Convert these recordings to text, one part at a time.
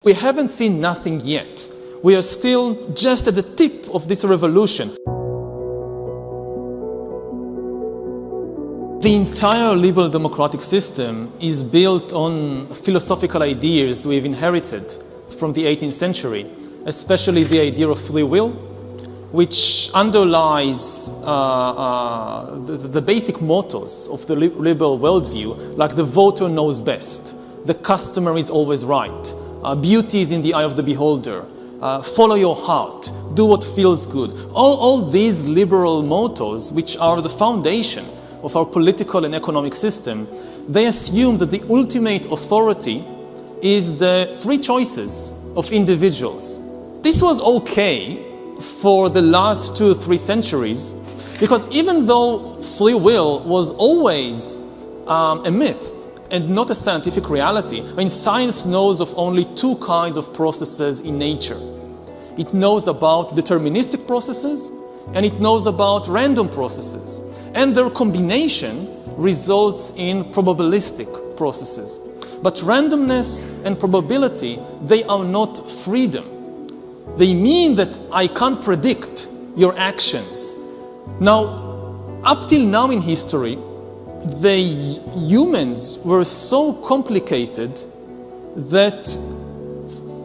We haven't seen nothing yet. We are still just at the tip of this revolution. The entire liberal democratic system is built on philosophical ideas we've inherited from the 18th century, especially the idea of free will, which underlies the basic mottos of the liberal worldview, like the voter knows best, the customer is always right, beauty is in the eye of the beholder, follow your heart, do what feels good. All these liberal mottos, which are the foundation of our political and economic system, they assume that the ultimate authority is the free choices of individuals. This was okay for the last 2 or 3 centuries, because even though free will was always a myth and not a scientific reality, I mean, science knows of only 2 kinds of processes in nature. It knows about deterministic processes and it knows about random processes. And their combination results in probabilistic processes. But randomness and probability, they are not freedom. They mean that I can't predict your actions. Now, up till now in history, the humans were so complicated that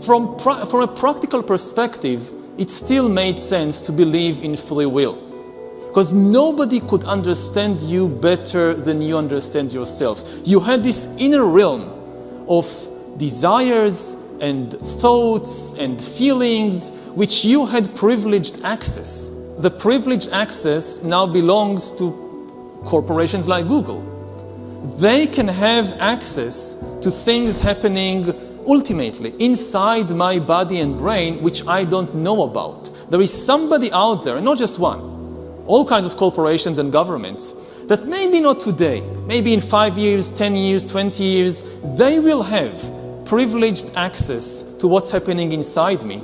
from a practical perspective, it still made sense to believe in free will. Because nobody could understand you better than you understand yourself. You had this inner realm of desires and thoughts and feelings which you had privileged access. The privileged access now belongs to corporations like Google. They can have access to things happening ultimately inside my body and brain which I don't know about. There is somebody out there, not just one, all kinds of corporations and governments, that maybe not today, maybe in 5 years, 10 years, 20 years, they will have privileged access to what's happening inside me,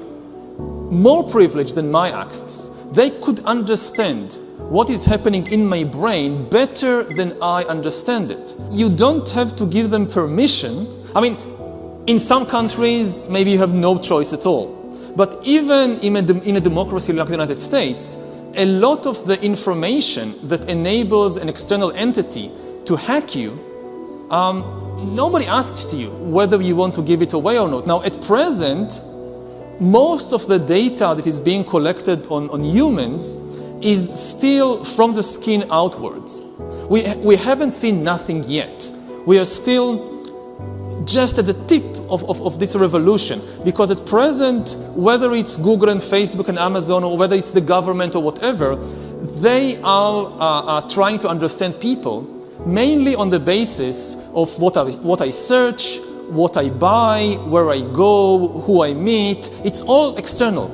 more privileged than my access. They could understand what is happening in my brain better than I understand it. You don't have to give them permission. I mean, in some countries, maybe you have no choice at all. But even in a democracy like the United States, a lot of the information that enables an external entity to hack you, nobody asks you whether you want to give it away or not. Now, at present, most of the data that is being collected on humans is still from the skin outwards. We haven't seen nothing yet. We are still just at the tip of this revolution, because at present, whether it's Google and Facebook and Amazon, or whether it's the government or whatever, they are trying to understand people mainly on the basis of what I search, what I buy, where I go, who I meet. It's all external.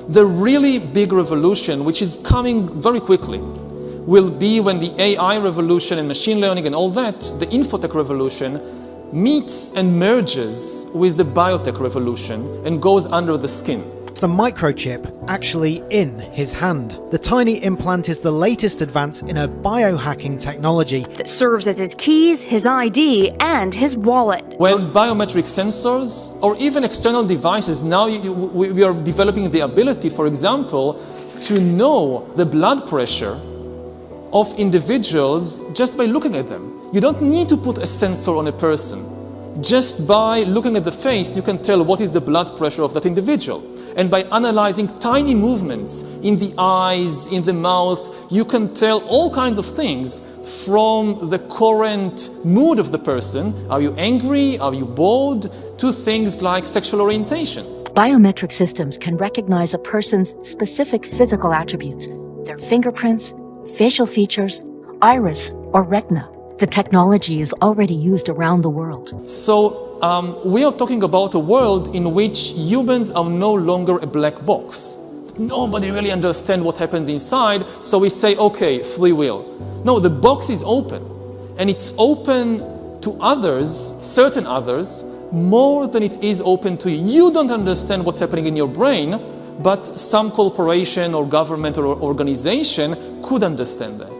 The really big revolution, which is coming very quickly, will be when the AI revolution and machine learning and all that, the infotech revolution, meets and merges with the biotech revolution and goes under the skin. The microchip actually in his hand. The tiny implant is the latest advance in a biohacking technology that serves as his keys, his ID, and his wallet. When biometric sensors or even external devices, now we are developing the ability, for example, to know the blood pressure of individuals just by looking at them. You don't need to put a sensor on a person. Just by looking at the face, you can tell what is the blood pressure of that individual. And by analyzing tiny movements in the eyes, in the mouth, you can tell all kinds of things from the current mood of the person. Are you angry? Are you bored? To things like sexual orientation. Biometric systems can recognize a person's specific physical attributes, their fingerprints, facial features, iris, or retina. The technology is already used around the world. So we are talking about a world in which humans are no longer a black box. Nobody really understands what happens inside, so we say, okay, free will. No, the box is open, and it's open to others, certain others, more than it is open to you. You don't understand what's happening in your brain, but some corporation or government or organization could understand that.